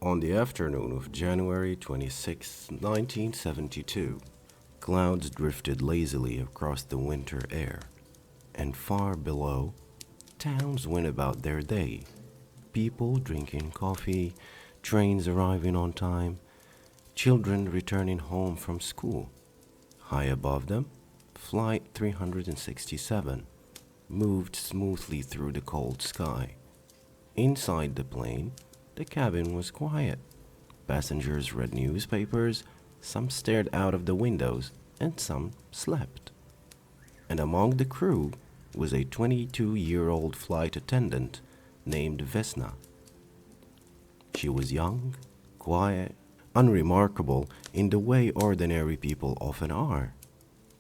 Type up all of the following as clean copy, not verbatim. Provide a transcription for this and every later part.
On the afternoon of January 26, 1972, clouds drifted lazily across the winter air, and far below, towns went about their day. People drinking coffee, trains arriving on time, children returning home from school. High above them, Flight 367 moved smoothly through the cold sky. Inside the plane, the cabin was quiet. Passengers read newspapers, some stared out of the windows, and some slept. And among the crew was a 22-year-old flight attendant named Vesna. She was young, quiet, unremarkable in the way ordinary people often are,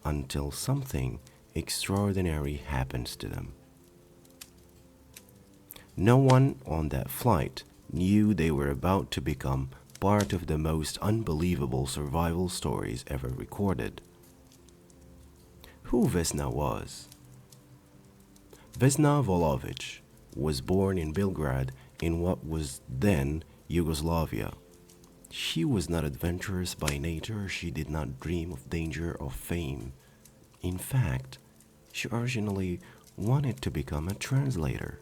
until something extraordinary happens to them. No one on that flight knew they were about to become part of the most unbelievable survival stories ever recorded. Who Vesna was? Vesna Vulović was born in Belgrade in what was then Yugoslavia. She was not adventurous by nature. She did not dream of danger or fame. In fact, she originally wanted to become a translator.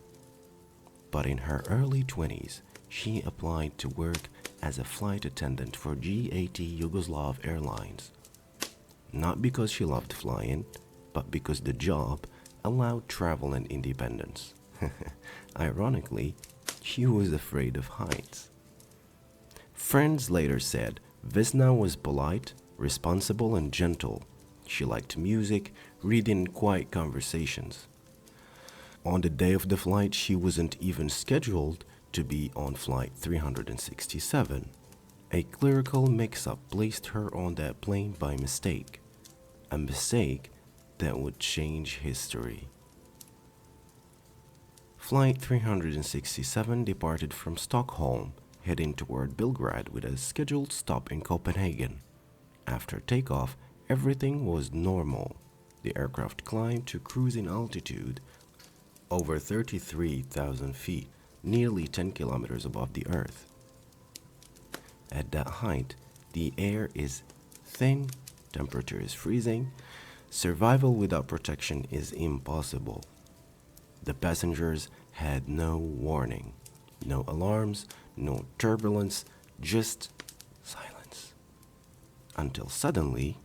But in her early 20s, she applied to work as a flight attendant for GAT Yugoslav Airlines. Not because she loved flying, but because the job allowed travel and independence. Ironically, she was afraid of heights. Friends later said Vesna was polite, responsible, and gentle. She liked music, reading, and quiet conversations. On the day of the flight, she wasn't even scheduled to be on Flight 367. A clerical mix-up placed her on that plane by mistake. A mistake that would change history. Flight 367 departed from Stockholm, heading toward Belgrade with a scheduled stop in Copenhagen. After takeoff, everything was normal. The aircraft climbed to cruising altitude over 33,000 feet, nearly 10 kilometers above the Earth. At that height, the air is thin, temperature is freezing, survival without protection is impossible. The passengers had no warning, no alarms, no turbulence, just silence. Until suddenly,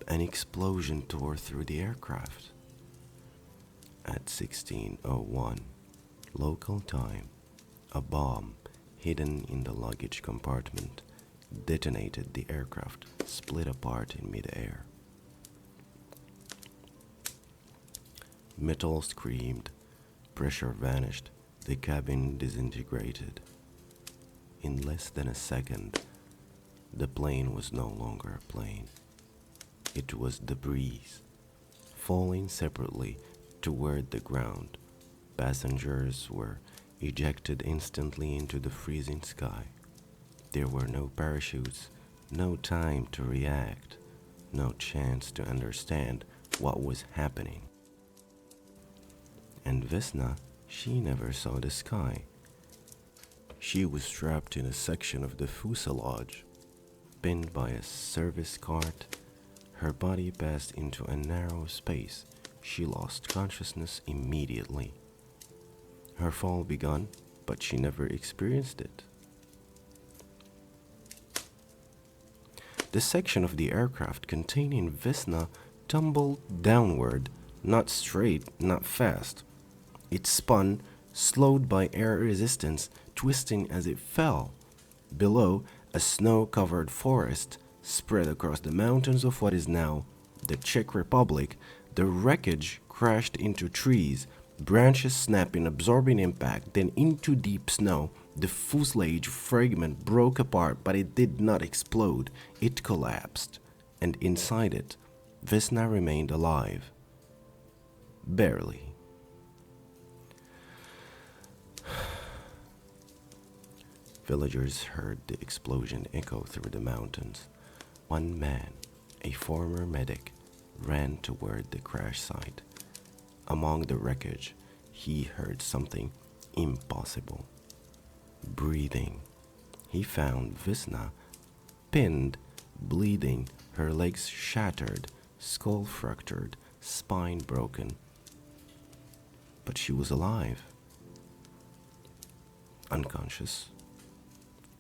an explosion tore through the aircraft. At 16:01 local time, a bomb hidden in the luggage compartment detonated the aircraft, split apart in midair. Metal screamed, pressure vanished, the cabin disintegrated. In less than a second, the plane was no longer a plane. It was debris, falling separately toward the ground. Passengers were ejected instantly into the freezing sky. There were no parachutes, no time to react, no chance to understand what was happening. And Vesna, she never saw the sky. She was trapped in a section of the fuselage, pinned by a service cart. Her body passed into a narrow space. She lost consciousness immediately. Her fall began, but she never experienced it. The section of the aircraft containing Vesna tumbled downward, not straight, not fast. It spun, slowed by air resistance, twisting as it fell. Below, a snow-covered forest spread across the mountains of what is now the Czech Republic. The wreckage crashed into trees, branches snapping, absorbing impact, then into deep snow. The fuselage fragment broke apart, but it did not explode. It collapsed, and inside it, Vesna remained alive. Barely. Villagers heard the explosion echo through the mountains. One man, a former medic, ran toward the crash site. Among the wreckage, he heard something impossible. breathing. He found Vesna pinned, bleeding, her legs shattered, skull fractured, spine broken. But she was alive, unconscious.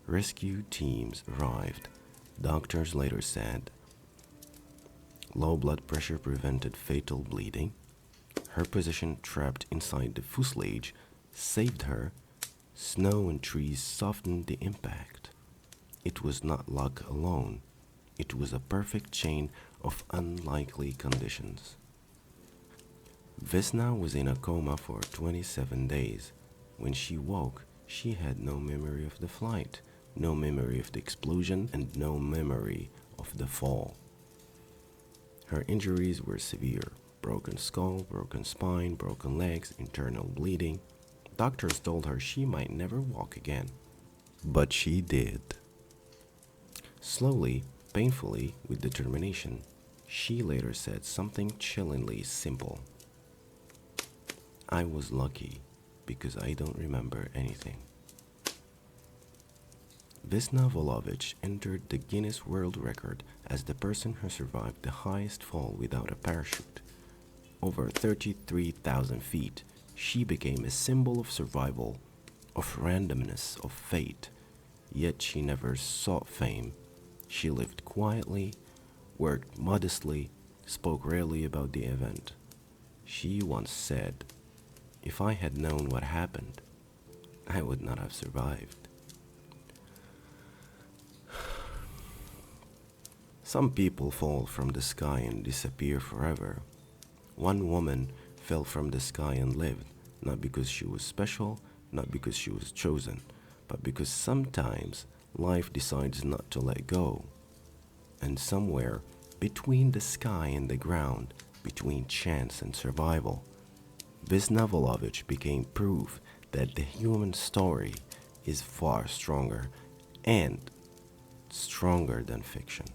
Rescue teams arrived. Doctors later said low blood pressure prevented fatal bleeding. Her position trapped inside the fuselage saved her. Snow and trees softened the impact. It was not luck alone. It was a perfect chain of unlikely conditions. Vesna was in a coma for 27 days. When she woke, she had no memory of the flight, no memory of the explosion, and no memory of the fall. Her injuries were severe: broken skull, broken spine, broken legs, internal bleeding. Doctors told her she might never walk again. But she did. Slowly, painfully, with determination, she later said something chillingly simple. I was lucky because I don't remember anything. Vesna Vulović entered the Guinness World Record as the person who survived the highest fall without a parachute. Over 33,000 feet, she became a symbol of survival, of randomness, of fate. Yet she never sought fame. She lived quietly, worked modestly, spoke rarely about the event. She once said, "If I had known what happened, I would not have survived." Some people fall from the sky and disappear forever. One woman fell from the sky and lived, not because she was special, not because she was chosen, but because sometimes life decides not to let go. And somewhere between the sky and the ground, between chance and survival, Vesna Vulović became proof that the human story is far stronger and stronger than fiction.